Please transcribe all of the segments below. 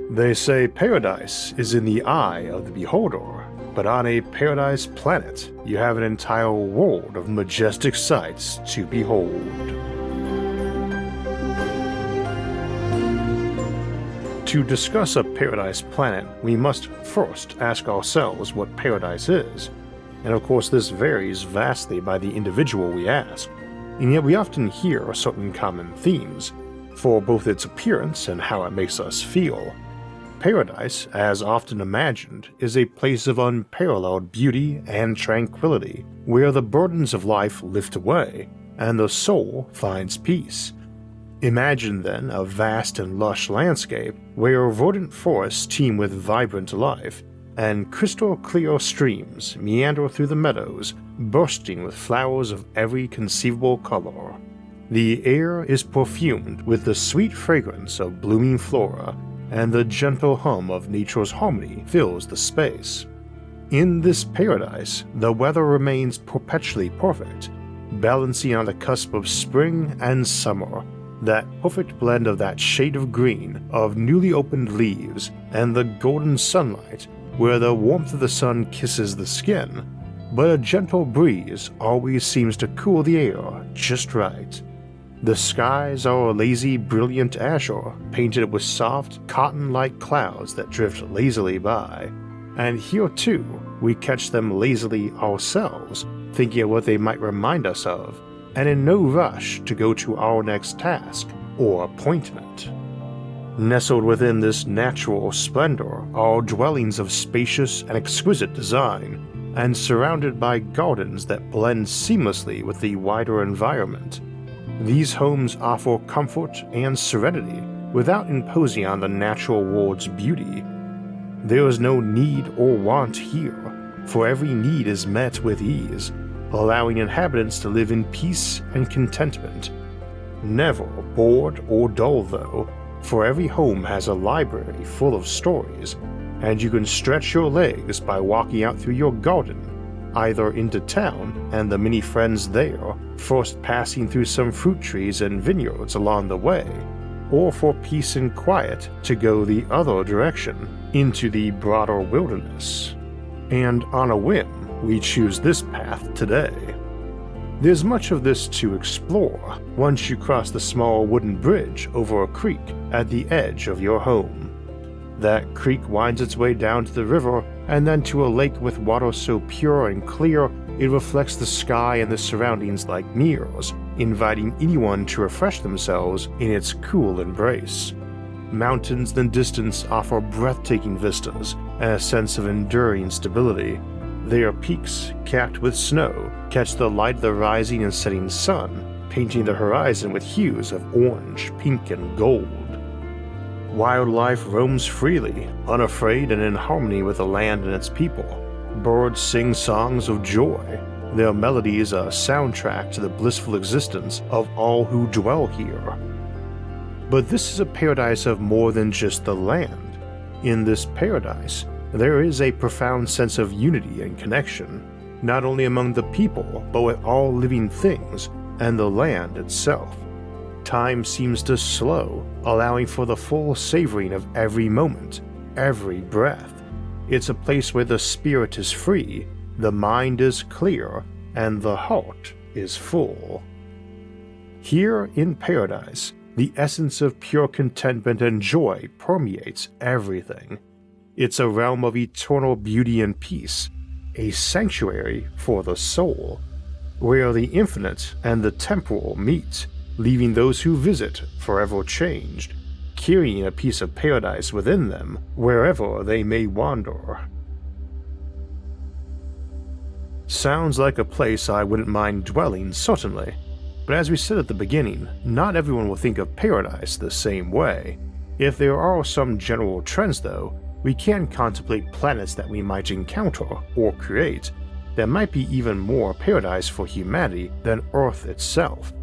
They say paradise is in the eye of the beholder, but on a paradise planet, you have an entire world of majestic sights to behold. To discuss a paradise planet, we must first ask ourselves what paradise is, and of course this varies vastly by the individual we ask, and yet we often hear certain common themes, for both its appearance and how it makes us feel. Paradise, as often imagined, is a place of unparalleled beauty and tranquility, where the burdens of life lift away, and the soul finds peace. Imagine then a vast and lush landscape where verdant forests teem with vibrant life, and crystal clear streams meander through the meadows, bursting with flowers of every conceivable color. The air is perfumed with the sweet fragrance of blooming flora, and the gentle hum of nature's harmony fills the space. In this paradise, the weather remains perpetually perfect, balancing on the cusp of spring and summer, that perfect blend of that shade of green of newly opened leaves and the golden sunlight where the warmth of the sun kisses the skin, but a gentle breeze always seems to cool the air just right. The skies are a lazy, brilliant azure, painted with soft, cotton-like clouds that drift lazily by. And here too, we catch them lazily ourselves, thinking of what they might remind us of, and in no rush to go to our next task or appointment. Nestled within this natural splendor are dwellings of spacious and exquisite design, and surrounded by gardens that blend seamlessly with the wider environment. These homes offer comfort and serenity without imposing on the natural world's beauty. There is no need or want here, for every need is met with ease, allowing inhabitants to live in peace and contentment. Never bored or dull though, for every home has a library full of stories, and you can stretch your legs by walking out through your garden, either into town and the many friends there, first passing through some fruit trees and vineyards along the way, or for peace and quiet to go the other direction, into the broader wilderness. And on a whim, we choose this path today. There's much of this to explore once you cross the small wooden bridge over a creek at the edge of your home. That creek winds its way down to the river and then to a lake with water so pure and clear it reflects the sky and the surroundings like mirrors, inviting anyone to refresh themselves in its cool embrace. Mountains in the distance offer breathtaking vistas and a sense of enduring stability. Their peaks, capped with snow, catch the light of the rising and setting sun, painting the horizon with hues of orange, pink, and gold. Wildlife roams freely, unafraid and in harmony with the land and its people. Birds sing songs of joy, their melodies a soundtrack to the blissful existence of all who dwell here. But this is a paradise of more than just the land. In this paradise, there is a profound sense of unity and connection, not only among the people, but with all living things and the land itself. Time seems to slow, allowing for the full savoring of every moment, every breath. It's a place where the spirit is free, the mind is clear, and the heart is full. Here in paradise, the essence of pure contentment and joy permeates everything. It's a realm of eternal beauty and peace, a sanctuary for the soul, where the infinite and the temporal meet, leaving those who visit forever changed, carrying a piece of paradise within them wherever they may wander. Sounds like a place I wouldn't mind dwelling, certainly, but as we said at the beginning, not everyone will think of paradise the same way. If there are some general trends though, we can contemplate planets that we might encounter or create that might be even more paradise for humanity than Earth itself.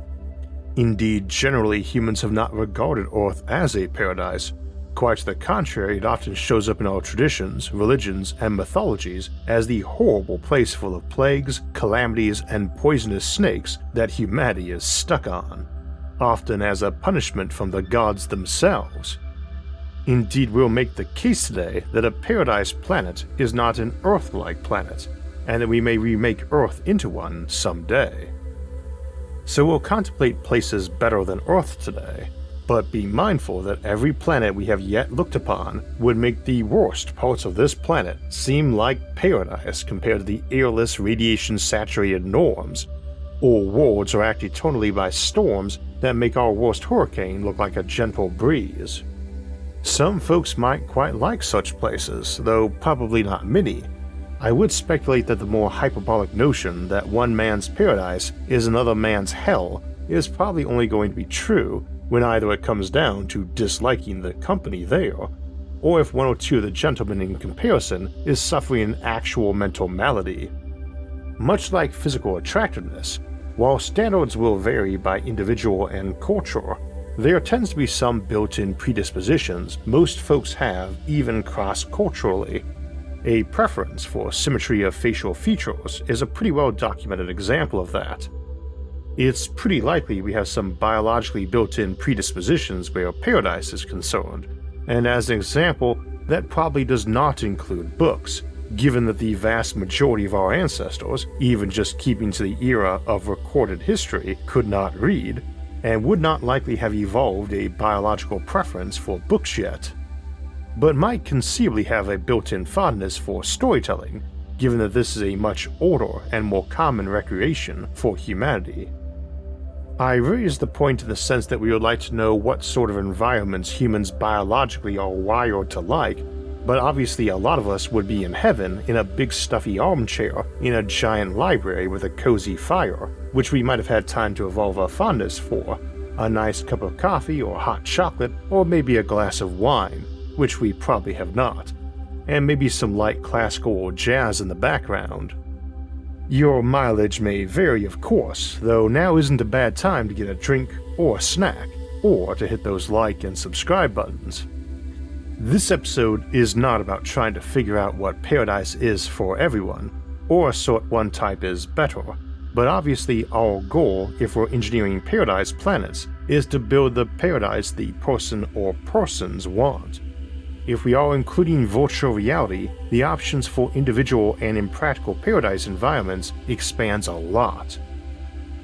Indeed, generally humans have not regarded Earth as a paradise. Quite to the contrary, it often shows up in our traditions, religions, and mythologies as the horrible place full of plagues, calamities, and poisonous snakes that humanity is stuck on, often as a punishment from the gods themselves. Indeed, we'll make the case today that a paradise planet is not an Earth-like planet, and that we may remake Earth into one someday. So we'll contemplate places better than Earth today, but be mindful that every planet we have yet looked upon would make the worst parts of this planet seem like paradise compared to the airless, radiation-saturated norms, or worlds racked eternally by storms that make our worst hurricane look like a gentle breeze. Some folks might quite like such places, though probably not many. I would speculate that the more hyperbolic notion that one man's paradise is another man's hell is probably only going to be true when either it comes down to disliking the company there, or if one or two of the gentlemen in comparison is suffering an actual mental malady. Much like physical attractiveness, while standards will vary by individual and culture, there tends to be some built-in predispositions most folks have even cross-culturally. A preference for symmetry of facial features is a pretty well-documented example of that. It's pretty likely we have some biologically built-in predispositions where paradise is concerned, and as an example, that probably does not include books, given that the vast majority of our ancestors, even just keeping to the era of recorded history, could not read, and would not likely have evolved a biological preference for books yet, but might conceivably have a built-in fondness for storytelling, given that this is a much older and more common recreation for humanity. I raise the point in the sense that we would like to know what sort of environments humans biologically are wired to like, but obviously a lot of us would be in heaven in a big stuffy armchair in a giant library with a cozy fire, which we might have had time to evolve a fondness for, a nice cup of coffee or hot chocolate, or maybe a glass of wine, which we probably have not, and maybe some light classical or jazz in the background. Your mileage may vary, of course, though now isn't a bad time to get a drink or a snack, or to hit those like and subscribe buttons. This episode is not about trying to figure out what paradise is for everyone, or assert one type is better, but obviously our goal, if we're engineering paradise planets, is to build the paradise the person or persons want. If we are including virtual reality, the options for individual and impractical paradise environments expands a lot.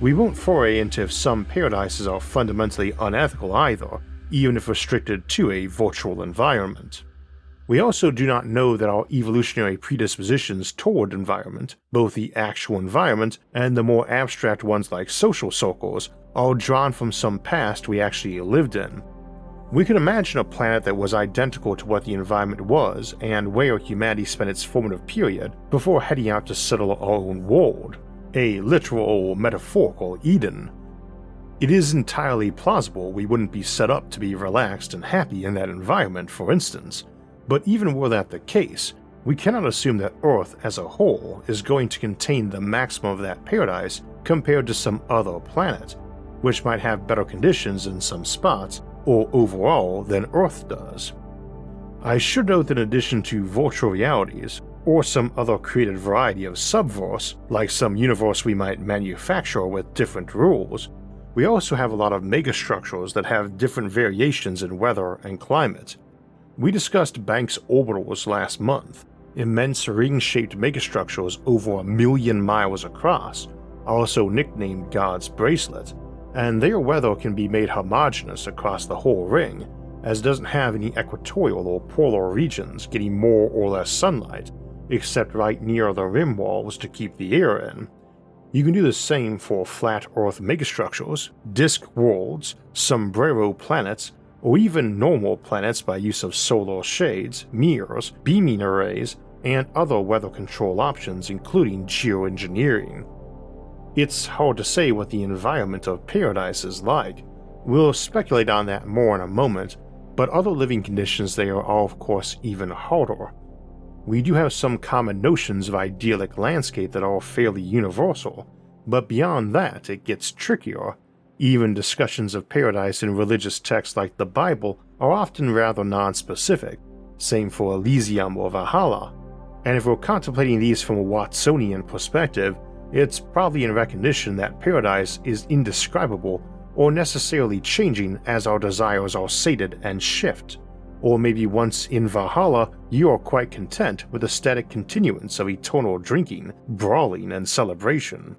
We won't foray into if some paradises are fundamentally unethical either, even if restricted to a virtual environment. We also do not know that our evolutionary predispositions toward environment, both the actual environment and the more abstract ones like social circles, are drawn from some past we actually lived in. We can imagine a planet that was identical to what the environment was and where humanity spent its formative period before heading out to settle our own world, a literal or metaphorical Eden. It is entirely plausible we wouldn't be set up to be relaxed and happy in that environment, for instance, but even were that the case, we cannot assume that Earth as a whole is going to contain the maximum of that paradise compared to some other planet, which might have better conditions in some spots, or overall than Earth does. I should note that in addition to virtual realities, or some other created variety of subverse, like some universe we might manufacture with different rules, we also have a lot of megastructures that have different variations in weather and climate. We discussed Banks orbitals last month, immense ring-shaped megastructures over 1 million miles across, also nicknamed God's Bracelet, and their weather can be made homogeneous across the whole ring, as it doesn't have any equatorial or polar regions getting more or less sunlight, except right near the rim walls to keep the air in. You can do the same for flat Earth megastructures, disk worlds, sombrero planets, or even normal planets by use of solar shades, mirrors, beaming arrays, and other weather control options including geoengineering. It's hard to say what the environment of paradise is like. We'll speculate on that more in a moment, but other living conditions there are of course even harder. We do have some common notions of idyllic landscape that are fairly universal, but beyond that it gets trickier. Even discussions of paradise in religious texts like the Bible are often rather non-specific, same for Elysium or Valhalla, and if we're contemplating these from a Watsonian perspective, it's probably in recognition that paradise is indescribable or necessarily changing as our desires are sated and shift. or maybe once in Valhalla, you are quite content with the static continuance of eternal drinking, brawling, and celebration.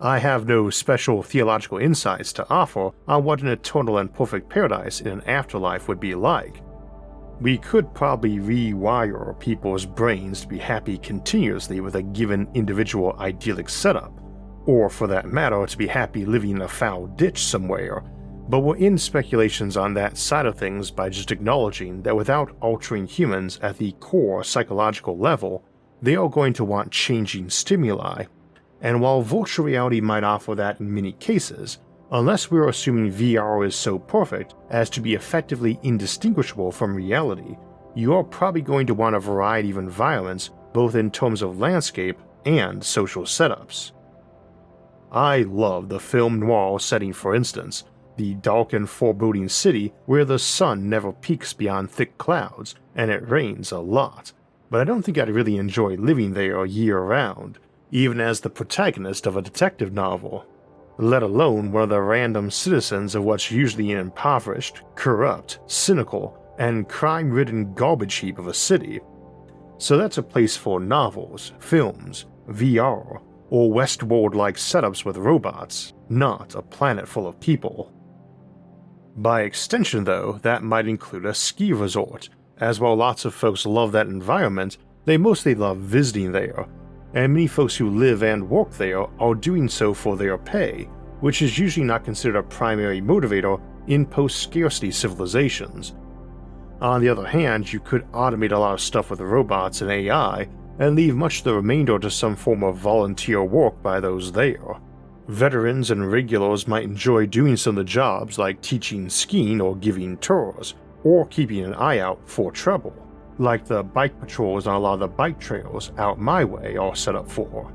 I have no special theological insights to offer on what an eternal and perfect paradise in an afterlife would be like. We could probably rewire people's brains to be happy continuously with a given individual idyllic setup, or for that matter to be happy living in a foul ditch somewhere, but we're in speculations on that side of things by just acknowledging that without altering humans at the core psychological level, they are going to want changing stimuli, and while virtual reality might offer that in many cases, unless we're assuming VR is so perfect as to be effectively indistinguishable from reality, you are probably going to want a variety of environments both in terms of landscape and social setups. I love the film noir setting, for instance, the dark and foreboding city where the sun never peaks beyond thick clouds and it rains a lot, but I don't think I'd really enjoy living there year-round, even as the protagonist of a detective novel, let alone one of the random citizens of what's usually an impoverished, corrupt, cynical, and crime-ridden garbage heap of a city. So that's a place for novels, films, VR, or Westworld-like setups with robots, not a planet full of people. By extension though, that might include a ski resort, as while lots of folks love that environment, they mostly love visiting there, and many folks who live and work there are doing so for their pay, which is usually not considered a primary motivator in post-scarcity civilizations. On the other hand, you could automate a lot of stuff with robots and AI, and leave much of the remainder to some form of volunteer work by those there. Veterans and regulars might enjoy doing some of the jobs like teaching skiing or giving tours, or keeping an eye out for trouble, like the bike patrols on a lot of the bike trails out my way are set up for.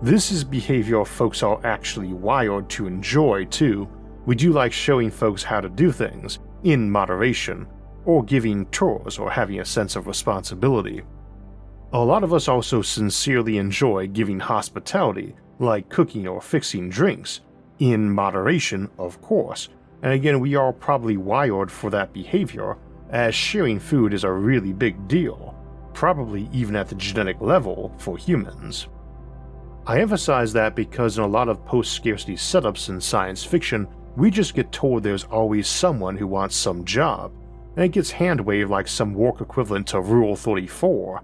This is behavior folks are actually wired to enjoy too. We do like showing folks how to do things, in moderation, or giving tours or having a sense of responsibility. A lot of us also sincerely enjoy giving hospitality, like cooking or fixing drinks, in moderation of course, and again we are probably wired for that behavior, as sharing food is a really big deal, probably even at the genetic level for humans. I emphasize that because in a lot of post-scarcity setups in science fiction, we just get told there's always someone who wants some job, and it gets hand-waved like some work equivalent to Rule 34.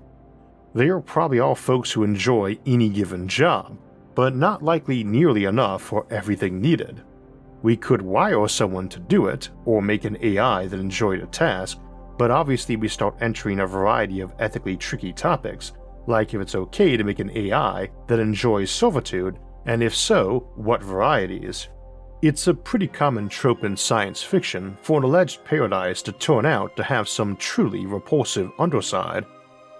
They are probably all folks who enjoy any given job, but not likely nearly enough for everything needed. We could wire someone to do it, or make an AI that enjoyed a task, but obviously we start entering a variety of ethically tricky topics, like if it's okay to make an AI that enjoys servitude, and if so, what varieties. It's a pretty common trope in science fiction for an alleged paradise to turn out to have some truly repulsive underside.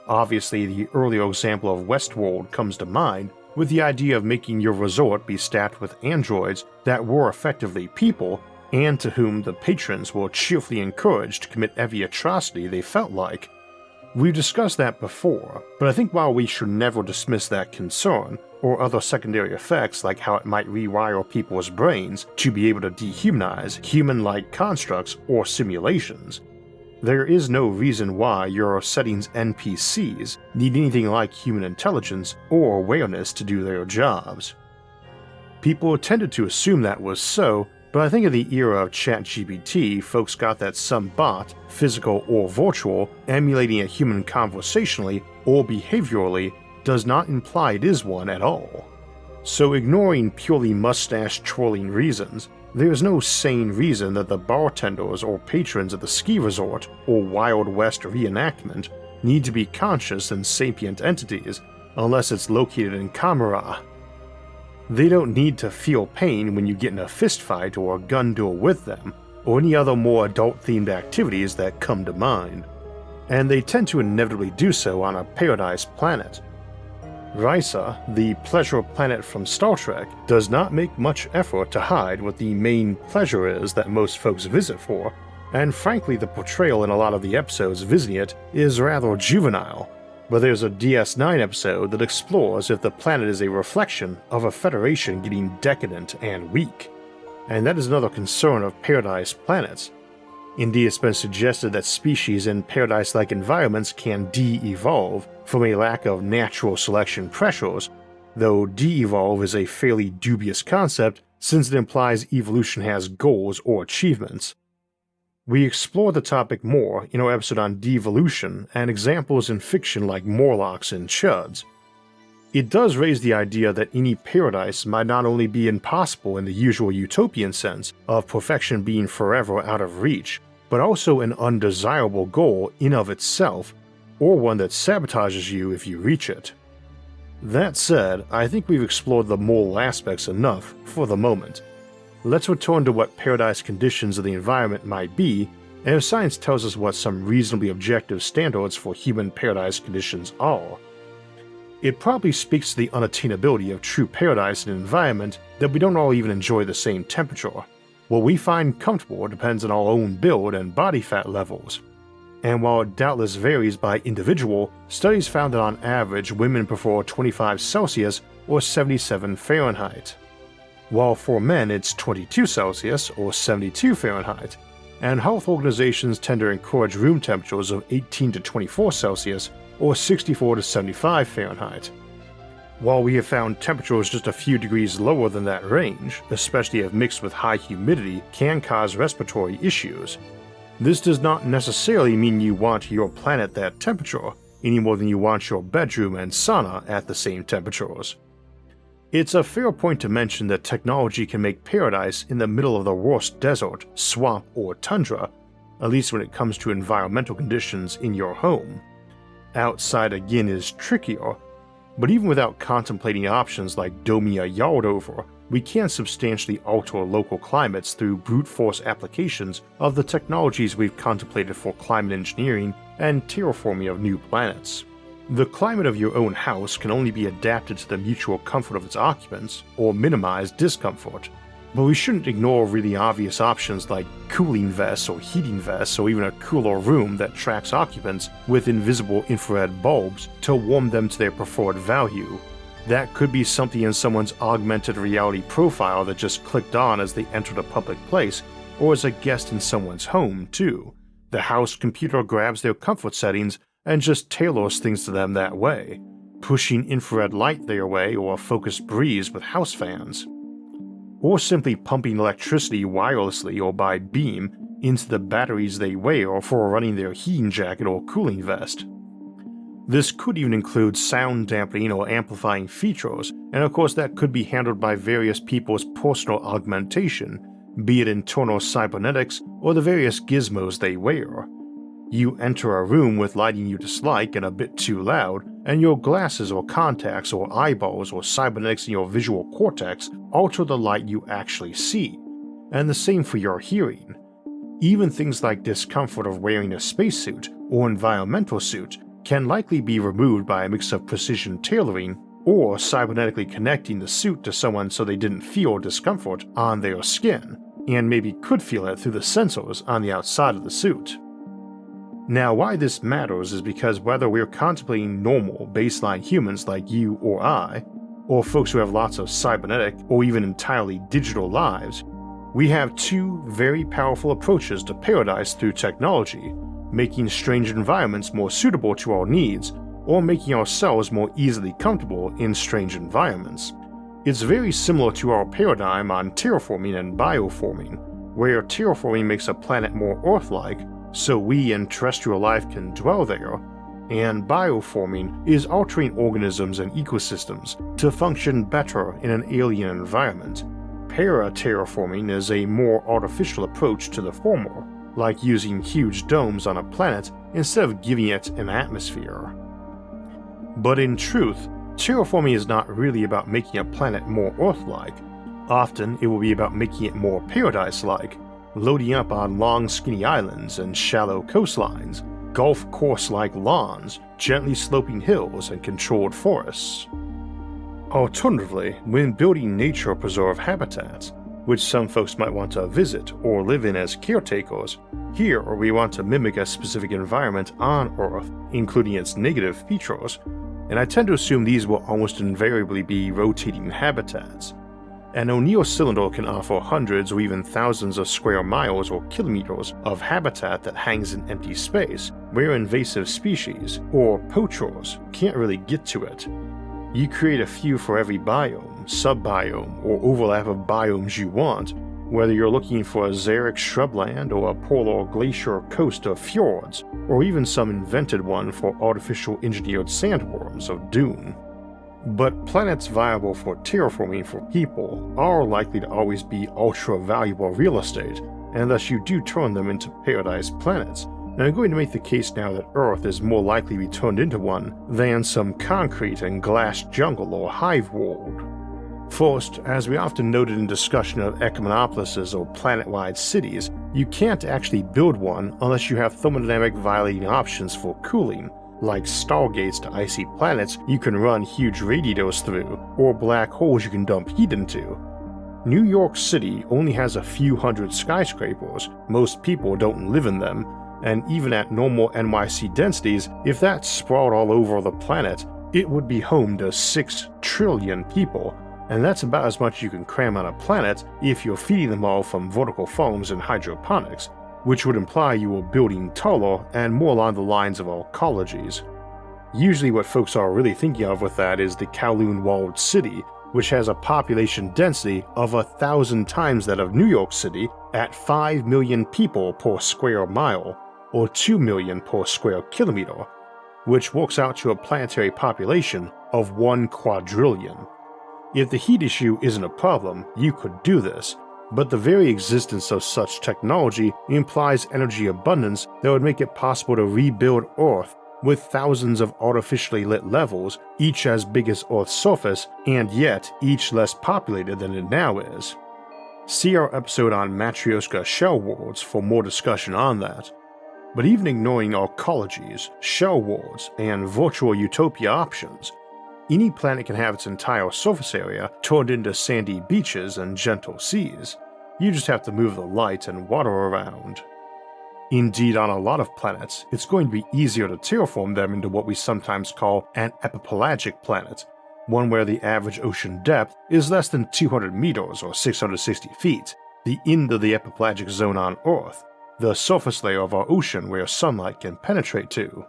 Obviously, the earlier example of Westworld comes to mind, with the idea of making your resort be staffed with androids that were effectively people, and to whom the patrons were cheerfully encouraged to commit every atrocity they felt like. We've discussed that before, but I think while we should never dismiss that concern, or other secondary effects like how it might rewire people's brains to be able to dehumanize human-like constructs or simulations, there is no reason why your setting's NPCs need anything like human intelligence or awareness to do their jobs. People tended to assume that was so, but I think in the era of ChatGPT, folks got that some bot, physical or virtual, emulating a human conversationally or behaviorally does not imply it is one at all. So ignoring purely mustache-twirling reasons, there is no sane reason that the bartenders or patrons at the ski resort or Wild West reenactment need to be conscious and sapient entities unless it's located in Camera. They don't need to feel pain when you get in a fistfight or a gun duel with them, or any other more adult-themed activities that come to mind. And they tend to inevitably do so on a paradise planet. Risa, the pleasure planet from Star Trek, does not make much effort to hide what the main pleasure is that most folks visit for, and frankly the portrayal in a lot of the episodes visiting it is rather juvenile. But there's a DS9 episode that explores if the planet is a reflection of a Federation getting decadent and weak. And that is another concern of paradise planets. Indeed, it's been suggested that species in paradise-like environments can de-evolve from a lack of natural selection pressures, though de-evolve is a fairly dubious concept since it implies evolution has goals or achievements. We explore the topic more in our episode on devolution and examples in fiction like Morlocks and Chuds. It does raise the idea that any paradise might not only be impossible in the usual utopian sense of perfection being forever out of reach, but also an undesirable goal in of itself, or one that sabotages you if you reach it. That said, I think we've explored the moral aspects enough for the moment. Let's return to what paradise conditions of the environment might be, and if science tells us what some reasonably objective standards for human paradise conditions are. It probably speaks to the unattainability of true paradise in an environment that we don't all even enjoy the same temperature. What we find comfortable depends on our own build and body fat levels. And while it doubtless varies by individual, studies found that on average women prefer 25 Celsius or 77 Fahrenheit, while for men it's 22 Celsius or 72 Fahrenheit, and health organizations tend to encourage room temperatures of 18 to 24 Celsius or 64 to 75 Fahrenheit. While we have found temperatures just a few degrees lower than that range, especially if mixed with high humidity, can cause respiratory issues, this does not necessarily mean you want your planet that temperature, any more than you want your bedroom and sauna at the same temperatures. It's a fair point to mention that technology can make paradise in the middle of the worst desert, swamp, or tundra, at least when it comes to environmental conditions in your home. Outside again is trickier, but even without contemplating options like doming a yard over, we can substantially alter local climates through brute force applications of the technologies we've contemplated for climate engineering and terraforming of new planets. The climate of your own house can only be adapted to the mutual comfort of its occupants, or minimize discomfort, but we shouldn't ignore really obvious options like cooling vests or heating vests, or even a cooler room that tracks occupants with invisible infrared bulbs to warm them to their preferred value. That could be something in someone's augmented reality profile that just clicked on as they entered a public place, or as a guest in someone's home, too. The house computer grabs their comfort settings and just tailors things to them that way, pushing infrared light their way or a focused breeze with house fans, or simply pumping electricity wirelessly or by beam into the batteries they wear for running their heating jacket or cooling vest. This could even include sound dampening or amplifying features, and of course that could be handled by various people's personal augmentation, be it internal cybernetics or the various gizmos they wear. You enter a room with lighting you dislike and a bit too loud, and your glasses or contacts or eyeballs or cybernetics in your visual cortex alter the light you actually see, and the same for your hearing. Even things like discomfort of wearing a spacesuit or environmental suit can likely be removed by a mix of precision tailoring or cybernetically connecting the suit to someone so they didn't feel discomfort on their skin, and maybe could feel it through the sensors on the outside of the suit. Now, why this matters is because whether we're contemplating normal, baseline humans like you or I, or folks who have lots of cybernetic or even entirely digital lives, we have two very powerful approaches to paradise through technology, making strange environments more suitable to our needs, or making ourselves more easily comfortable in strange environments. It's very similar to our paradigm on terraforming and bioforming, where terraforming makes a planet more Earth-like, so we and terrestrial life can dwell there, and bioforming is altering organisms and ecosystems to function better in an alien environment. Para-terraforming is a more artificial approach to the former, like using huge domes on a planet instead of giving it an atmosphere. But in truth, terraforming is not really about making a planet more Earth-like. Often it will be about making it more paradise-like, loading up on long skinny islands and shallow coastlines, golf course-like lawns, gently sloping hills, and controlled forests. Alternatively, when building nature preserve habitats, which some folks might want to visit or live in as caretakers, here we want to mimic a specific environment on Earth, including its negative features, and I tend to assume these will almost invariably be rotating habitats. An O'Neill cylinder can offer hundreds or even thousands of square miles or kilometers of habitat that hangs in empty space, where invasive species, or poachers, can't really get to it. You create a few for every biome, subbiome, or overlap of biomes you want, whether you're looking for a xeric shrubland or a polar glacier coast of fjords, or even some invented one for artificial engineered sandworms of dune. But planets viable for terraforming for people are likely to always be ultra-valuable real estate, and thus you do turn them into paradise planets. And I'm going to make the case now that Earth is more likely to be turned into one than some concrete and glass jungle or hive world. First, as we often noted in discussion of ecomonopolises or planet-wide cities, you can't actually build one unless you have thermodynamic violating options for cooling, like stargates to icy planets you can run huge radiators through, or black holes you can dump heat into. New York City only has a few hundred skyscrapers, most people don't live in them, and even at normal NYC densities, if that sprawled all over the planet, it would be home to 6 trillion people, and that's about as much you can cram on a planet if you're feeding them all from vertical farms and hydroponics, which would imply you were building taller and more along the lines of ecologies. Usually what folks are really thinking of with that is the Kowloon Walled City, which has a population density of 1,000 times that of New York City at 5 million people per square mile, or 2 million per square kilometer, which works out to a planetary population of 1 quadrillion. If the heat issue isn't a problem, you could do this, but the very existence of such technology implies energy abundance that would make it possible to rebuild Earth with thousands of artificially lit levels, each as big as Earth's surface, and yet each less populated than it now is. See our episode on Matryoshka shell worlds for more discussion on that. But even ignoring ecologies, shell worlds, and virtual utopia options, any planet can have its entire surface area turned into sandy beaches and gentle seas. You just have to move the light and water around. Indeed, on a lot of planets, it's going to be easier to terraform them into what we sometimes call an epipelagic planet, one where the average ocean depth is less than 200 meters or 660 feet, the end of the epipelagic zone on Earth, the surface layer of our ocean where sunlight can penetrate to.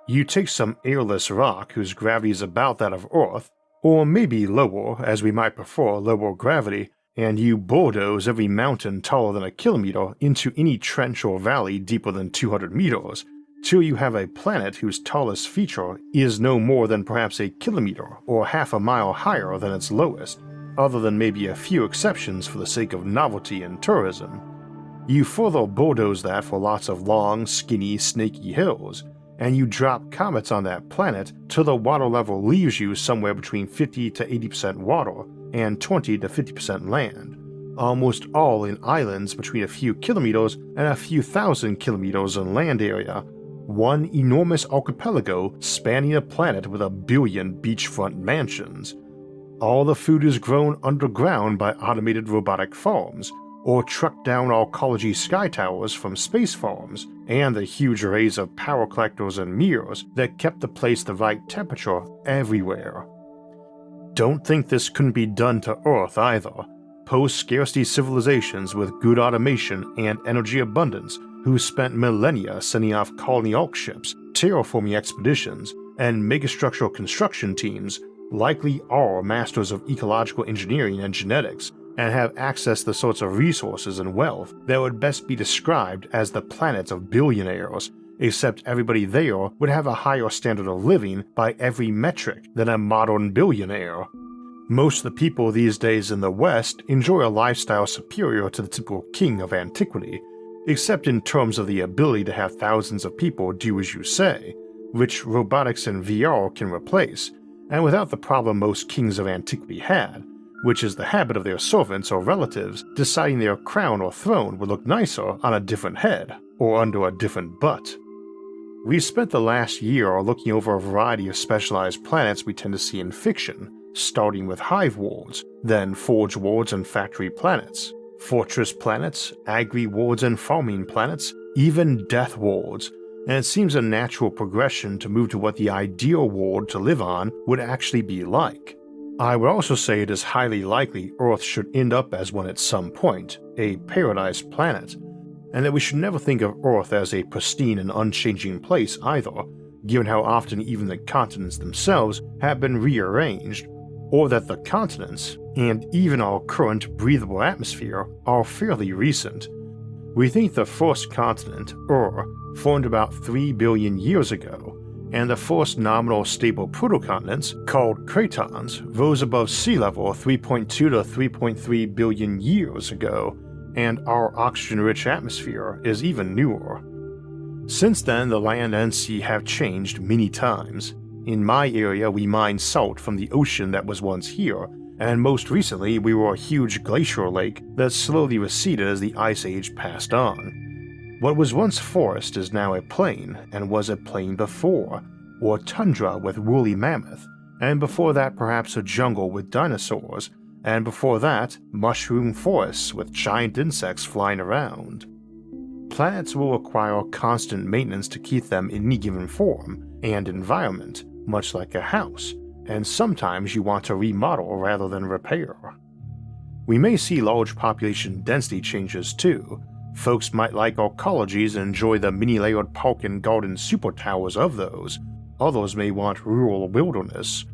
You take some airless rock whose gravity is about that of Earth, or maybe lower, as we might prefer lower gravity, and you bulldoze every mountain taller than a kilometer into any trench or valley deeper than 200 meters, till you have a planet whose tallest feature is no more than perhaps a kilometer or half a mile higher than its lowest, other than maybe a few exceptions for the sake of novelty and tourism. You further bulldoze that for lots of long, skinny, snaky hills, and you drop comets on that planet till the water level leaves you somewhere between 50 to 80% water and 20 to 50% land, almost all in islands between a few kilometers and a few thousand kilometers in land area, one enormous archipelago spanning a planet with 1 billion beachfront mansions. All the food is grown underground by automated robotic farms, or trucked down ecology sky towers from space farms, and the huge arrays of power collectors and mirrors that kept the place the right temperature everywhere. Don't think this couldn't be done to Earth either. Post-scarcity civilizations with good automation and energy abundance who spent millennia sending off colony arc ships, terraforming expeditions, and megastructural construction teams likely are masters of ecological engineering and genetics, and have access to the sorts of resources and wealth that would best be described as the planet of billionaires, except everybody there would have a higher standard of living by every metric than a modern billionaire. Most of the people these days in the West enjoy a lifestyle superior to the typical king of antiquity, except in terms of the ability to have thousands of people do as you say, which robotics and VR can replace, and without the problem most kings of antiquity had, which is the habit of their servants or relatives deciding their crown or throne would look nicer on a different head, or under a different butt. We spent the last year looking over a variety of specialized planets we tend to see in fiction, starting with hive worlds, then forge worlds and factory planets, fortress planets, agri worlds and farming planets, even death worlds, and it seems a natural progression to move to what the ideal world to live on would actually be like. I would also say it is highly likely Earth should end up as one at some point, a paradise planet, and that we should never think of Earth as a pristine and unchanging place either, given how often even the continents themselves have been rearranged, or that the continents, and even our current breathable atmosphere, are fairly recent. We think the first continent, formed about 3 billion years ago, and the first nominal stable protocontinents, called cratons, rose above sea level 3.2 to 3.3 billion years ago, and our oxygen-rich atmosphere is even newer. Since then, the land and sea have changed many times. In my area, we mine salt from the ocean that was once here, and most recently we were a huge glacial lake that slowly receded as the Ice Age passed on. What was once forest is now a plain, and was a plain before, or tundra with woolly mammoth, and before that perhaps a jungle with dinosaurs, and before that mushroom forests with giant insects flying around. Planets will require constant maintenance to keep them in any given form and environment, much like a house, and sometimes you want to remodel rather than repair. We may see large population density changes too. Folks might like our colleges and enjoy the many-layered park and garden super towers of those. Others may want rural wilderness.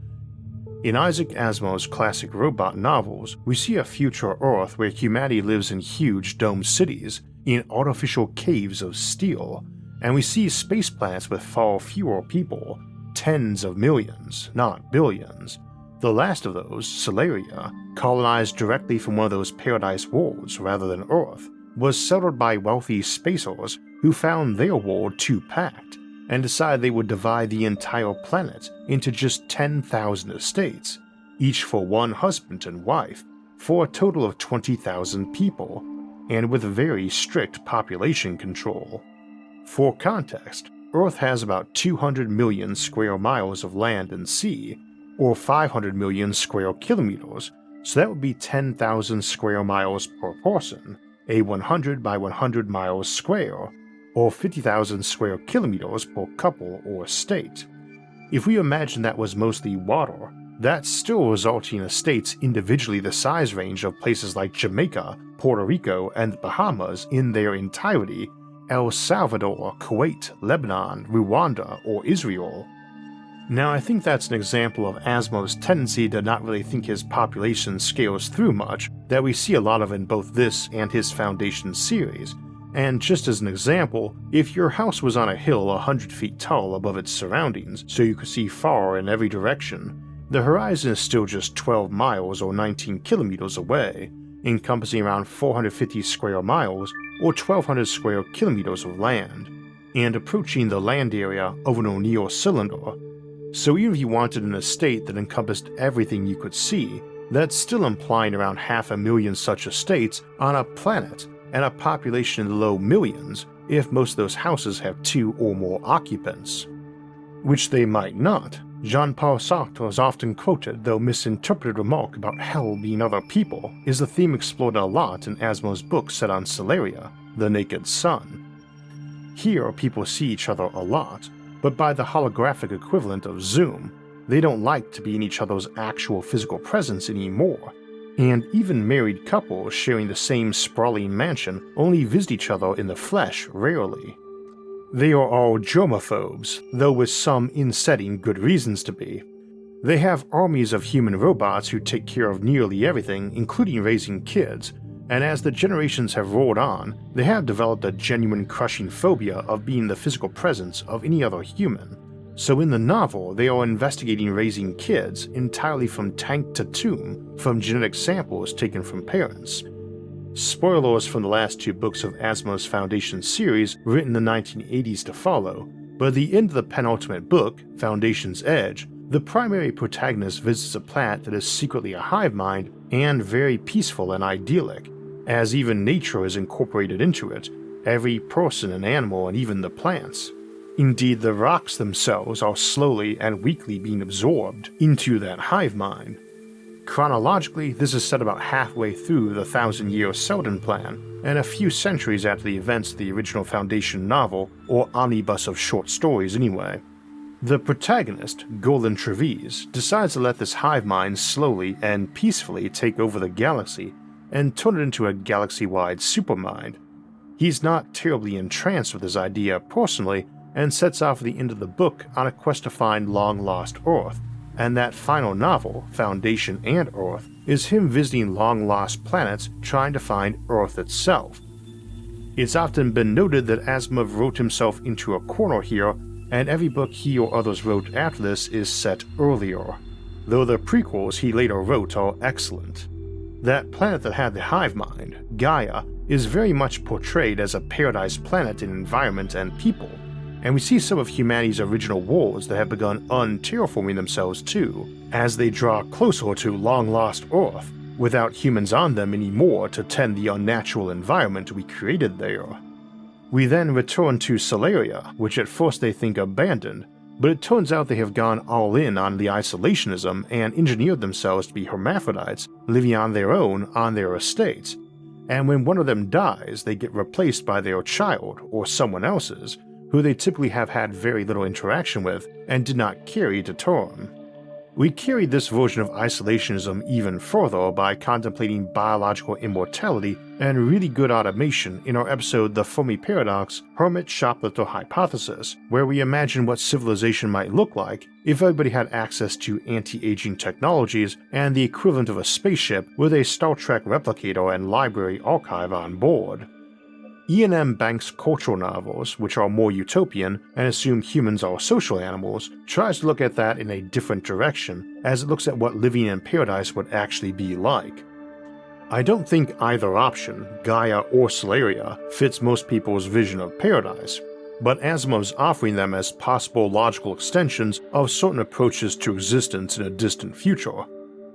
In Isaac Asimov's classic robot novels, we see a future Earth where humanity lives in huge domed cities, in artificial caves of steel, and we see space planets with far fewer people, tens of millions, not billions. The last of those, Solaria, colonized directly from one of those paradise worlds rather than Earth, was settled by wealthy spacers who found their world too packed and decided they would divide the entire planet into just 10,000 estates, each for one husband and wife, for a total of 20,000 people, and with very strict population control. For context, Earth has about 200 million square miles of land and sea, or 500 million square kilometers, so that would be 10,000 square miles per person, a 100 by 100 miles square, or 50,000 square kilometers per couple or state. If we imagine that was mostly water, that's still resulting in estates individually the size range of places like Jamaica, Puerto Rico, and the Bahamas in their entirety, El Salvador, Kuwait, Lebanon, Rwanda, or Israel. Now I think that's an example of Asimov's tendency to not really think his population scales through much that we see a lot of in both this and his Foundation series, and just as an example, if your house was on a hill 100 feet tall above its surroundings so you could see far in every direction, the horizon is still just 12 miles or 19 kilometers away, encompassing around 450 square miles or 1,200 square kilometers of land, and approaching the land area of an O'Neill cylinder. So even if you wanted an estate that encompassed everything you could see, that's still implying around 500,000 such estates on a planet and a population in the low millions if most of those houses have 2 or more occupants. Which they might not. Jean-Paul Sartre's often quoted though misinterpreted remark about hell being other people is a theme explored a lot in Asimov's book set on Solaria, The Naked Sun. Here people see each other a lot, but by the holographic equivalent of Zoom, they don't like to be in each other's actual physical presence anymore, and even married couples sharing the same sprawling mansion only visit each other in the flesh rarely. They are all germaphobes, though with some in-setting good reasons to be. They have armies of human robots who take care of nearly everything, including raising kids, and as the generations have rolled on, they have developed a genuine crushing phobia of being the physical presence of any other human. So in the novel, they are investigating raising kids entirely from tank to tomb from genetic samples taken from parents. Spoilers from the last 2 books of Asimov's Foundation series written in the 1980s to follow, but at the end of the penultimate book, Foundation's Edge, the primary protagonist visits a planet that is secretly a hive mind and very peaceful and idyllic, as even nature is incorporated into it, every person and animal and even the plants. Indeed, the rocks themselves are slowly and weakly being absorbed into that hive mind. Chronologically, this is set about halfway through the 1,000-year Selden Plan, and a few centuries after the events of the original Foundation novel, or omnibus of short stories anyway. The protagonist, Golan Trevize, decides to let this hive mind slowly and peacefully take over the galaxy and turn it into a galaxy-wide supermind. He's not terribly entranced with his idea personally and sets off at the end of the book on a quest to find long-lost Earth, and that final novel, Foundation and Earth, is him visiting long-lost planets trying to find Earth itself. It's often been noted that Asimov wrote himself into a corner here, and every book he or others wrote after this is set earlier, though the prequels he later wrote are excellent. That planet that had the hive mind, Gaia, is very much portrayed as a paradise planet in environment and people, and we see some of humanity's original worlds that have begun unterraforming themselves too, as they draw closer to long-lost Earth, without humans on them anymore to tend the unnatural environment we created there. We then return to Solaria, which at first they think abandoned, but it turns out they have gone all in on the isolationism and engineered themselves to be hermaphrodites living on their own on their estates, and when one of them dies they get replaced by their child or someone else's, who they typically have had very little interaction with and did not carry to term. We carried this version of isolationism even further by contemplating biological immortality and really good automation in our episode The Fermi Paradox Hermit Shoplifter Hypothesis, where we imagine what civilization might look like if everybody had access to anti-aging technologies and the equivalent of a spaceship with a Star Trek replicator and library archive on board. Iain M. Banks' cultural novels, which are more utopian and assume humans are social animals, tries to look at that in a different direction as it looks at what living in paradise would actually be like. I don't think either option, Gaia or Solaria, fits most people's vision of paradise, but Asimov's offering them as possible logical extensions of certain approaches to existence in a distant future.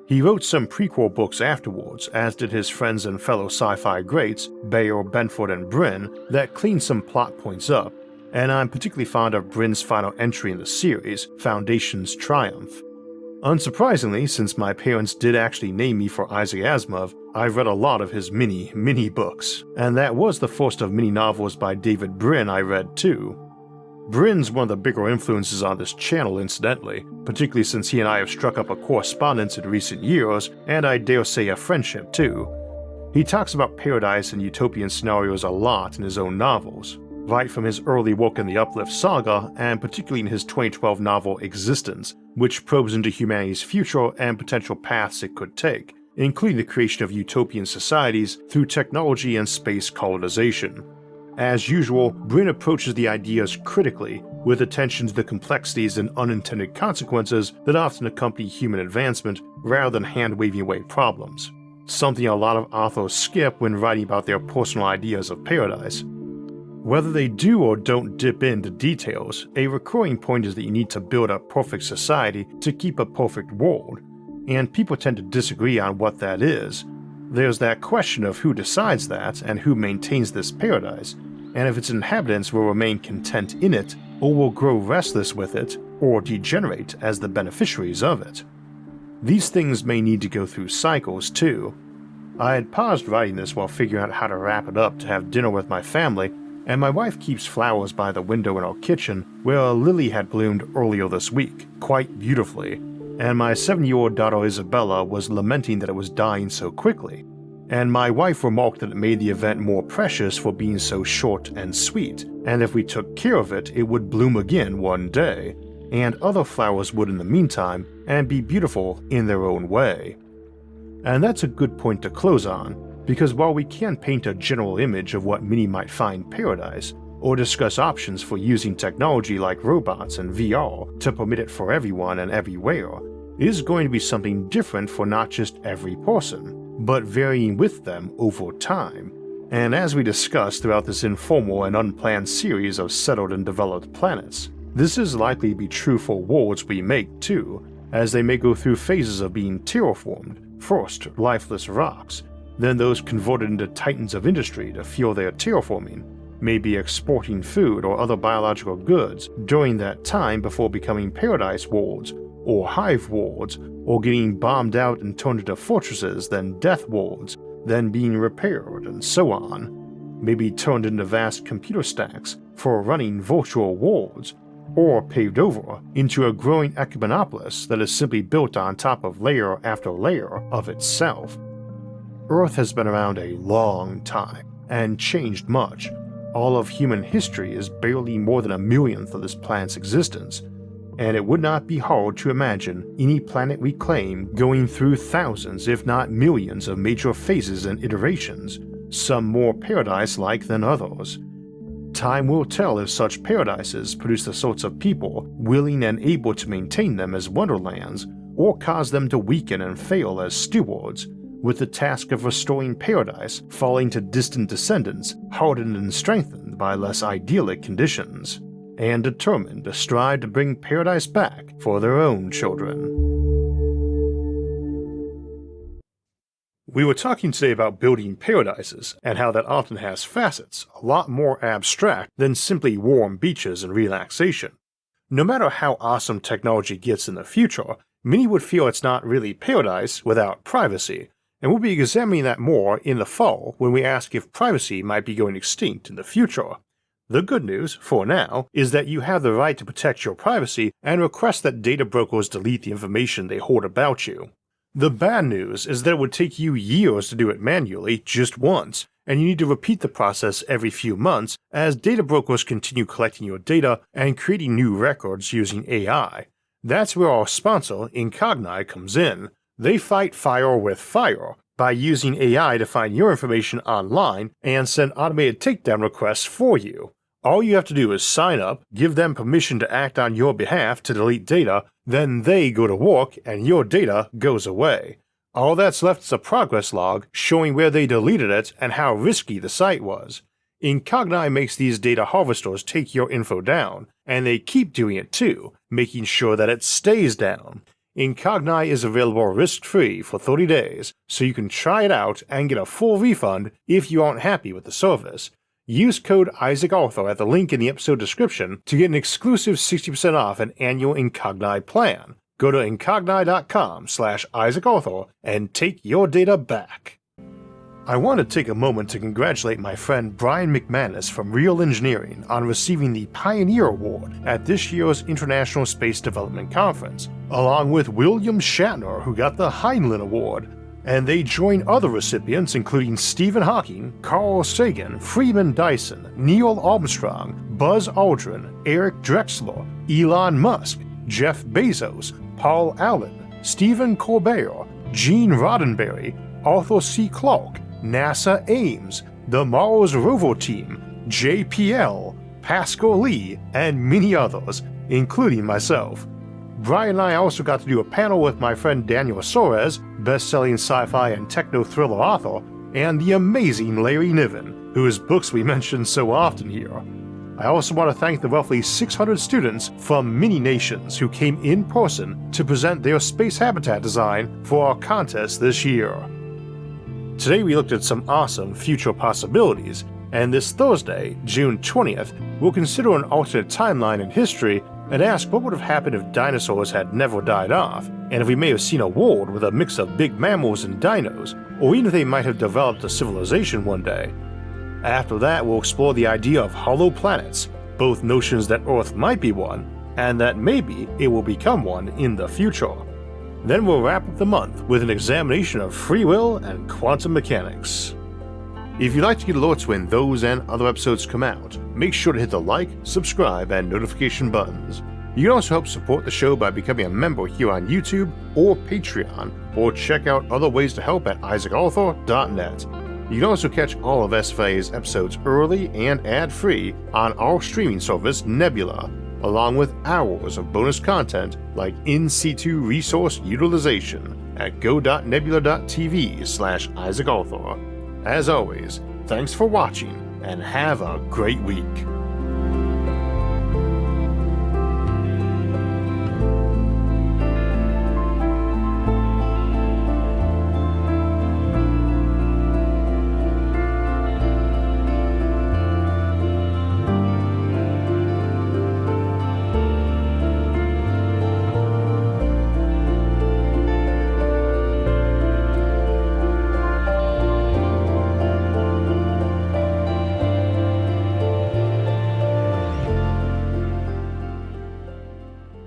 He wrote some prequel books afterwards, as did his friends and fellow sci-fi greats, Bayer, Benford, and Brin, that cleaned some plot points up, and I'm particularly fond of Brin's final entry in the series, Foundation's Triumph. Unsurprisingly, since my parents did actually name me for Isaac Asimov, I've read a lot of his mini books, and that was the first of many novels by David Brin I read too. Brin's one of the bigger influences on this channel incidentally, particularly since he and I have struck up a correspondence in recent years, and I dare say a friendship too. He talks about paradise and utopian scenarios a lot in his own novels, right from his early work in the Uplift saga, and particularly in his 2012 novel Existence, which probes into humanity's future and potential paths it could take, including the creation of utopian societies through technology and space colonization. As usual, Brin approaches the ideas critically, with attention to the complexities and unintended consequences that often accompany human advancement rather than hand-waving away problems, something a lot of authors skip when writing about their personal ideas of paradise. Whether they do or don't dip into details, a recurring point is that you need to build a perfect society to keep a perfect world, and people tend to disagree on what that is. There's that question of who decides that and who maintains this paradise, and if its inhabitants will remain content in it, or will grow restless with it, or degenerate as the beneficiaries of it. These things may need to go through cycles too. I had paused writing this while figuring out how to wrap it up to have dinner with my family, and my wife keeps flowers by the window in our kitchen where a lily had bloomed earlier this week, quite beautifully, and my 7-year-old daughter Isabella was lamenting that it was dying so quickly, and my wife remarked that it made the event more precious for being so short and sweet, and if we took care of it, it would bloom again one day, and other flowers would in the meantime, and be beautiful in their own way. And that's a good point to close on, because while we can paint a general image of what many might find paradise, or discuss options for using technology like robots and VR to permit it for everyone and everywhere, it is going to be something different for not just every person, but varying with them over time. And as we discussed throughout this informal and unplanned series of settled and developed planets, this is likely to be true for worlds we make too, as they may go through phases of being terraformed, first lifeless rocks, then those converted into titans of industry to fuel their terraforming, maybe exporting food or other biological goods during that time before becoming paradise worlds, or hive worlds, or getting bombed out and turned into fortresses, then death worlds, then being repaired, and so on. Maybe turned into vast computer stacks for running virtual worlds, or paved over into a growing ecumenopolis that is simply built on top of layer after layer of itself. Earth has been around a long time and changed much. All of human history is barely more than a millionth of this planet's existence, and it would not be hard to imagine any planet we claim going through thousands if not millions of major phases and iterations, some more paradise-like than others. Time will tell if such paradises produce the sorts of people willing and able to maintain them as wonderlands, or cause them to weaken and fail as stewards, with the task of restoring paradise falling to distant descendants hardened and strengthened by less idyllic conditions, and determined to strive to bring paradise back for their own children. We were talking today about building paradises and how that often has facets a lot more abstract than simply warm beaches and relaxation. No matter how awesome technology gets in the future, many would feel it's not really paradise without privacy, and we'll be examining that more in the fall when we ask if privacy might be going extinct in the future. The good news, for now, is that you have the right to protect your privacy and request that data brokers delete the information they hold about you. The bad news is that it would take you years to do it manually just once, and you need to repeat the process every few months as data brokers continue collecting your data and creating new records using AI. That's where our sponsor, Incogni, comes in. They fight fire with fire by using AI to find your information online and send automated takedown requests for you. All you have to do is sign up, give them permission to act on your behalf to delete data, then they go to work and your data goes away. All that's left is a progress log showing where they deleted it and how risky the site was. Incogni makes these data harvesters take your info down, and they keep doing it too, making sure that it stays down. Incogni is available risk-free for 30 days, so you can try it out and get a full refund if you aren't happy with the service. Use code IsaacArthur at the link in the episode description to get an exclusive 60% off an annual Incogni plan. Go to incogni.com/IsaacArthur and take your data back. I want to take a moment to congratulate my friend Brian McManus from Real Engineering on receiving the Pioneer Award at this year's International Space Development Conference, along with William Shatner, who got the Heinlein Award. And they join other recipients including Stephen Hawking, Carl Sagan, Freeman Dyson, Neil Armstrong, Buzz Aldrin, Eric Drexler, Elon Musk, Jeff Bezos, Paul Allen, Stephen Colbert, Gene Roddenberry, Arthur C. Clarke, NASA Ames, the Mars Rover Team, JPL, Pascal Lee, and many others, including myself. Brian and I also got to do a panel with my friend Daniel Suarez, best-selling sci-fi and techno-thriller author, and the amazing Larry Niven, whose books we mention so often here. I also want to thank the roughly 600 students from many nations who came in person to present their space habitat design for our contest this year. Today we looked at some awesome future possibilities, and this Thursday, June 20th, we'll consider an alternate timeline in history and ask what would have happened if dinosaurs had never died off, and if we may have seen a world with a mix of big mammals and dinos, or even if they might have developed a civilization one day. After that, we'll explore the idea of hollow planets, both notions that Earth might be one, and that maybe it will become one in the future. Then we'll wrap up the month with an examination of free will and quantum mechanics. If you'd like to get alerts when those and other episodes come out, make sure to hit the like, subscribe, and notification buttons. You can also help support the show by becoming a member here on YouTube or Patreon, or check out other ways to help at isaacarthur.net. You can also catch all of SFA's episodes early and ad-free on our streaming service Nebula, along with hours of bonus content like in-situ resource utilization at go.nebula.tv/isaacarthur. As always, thanks for watching and have a great week.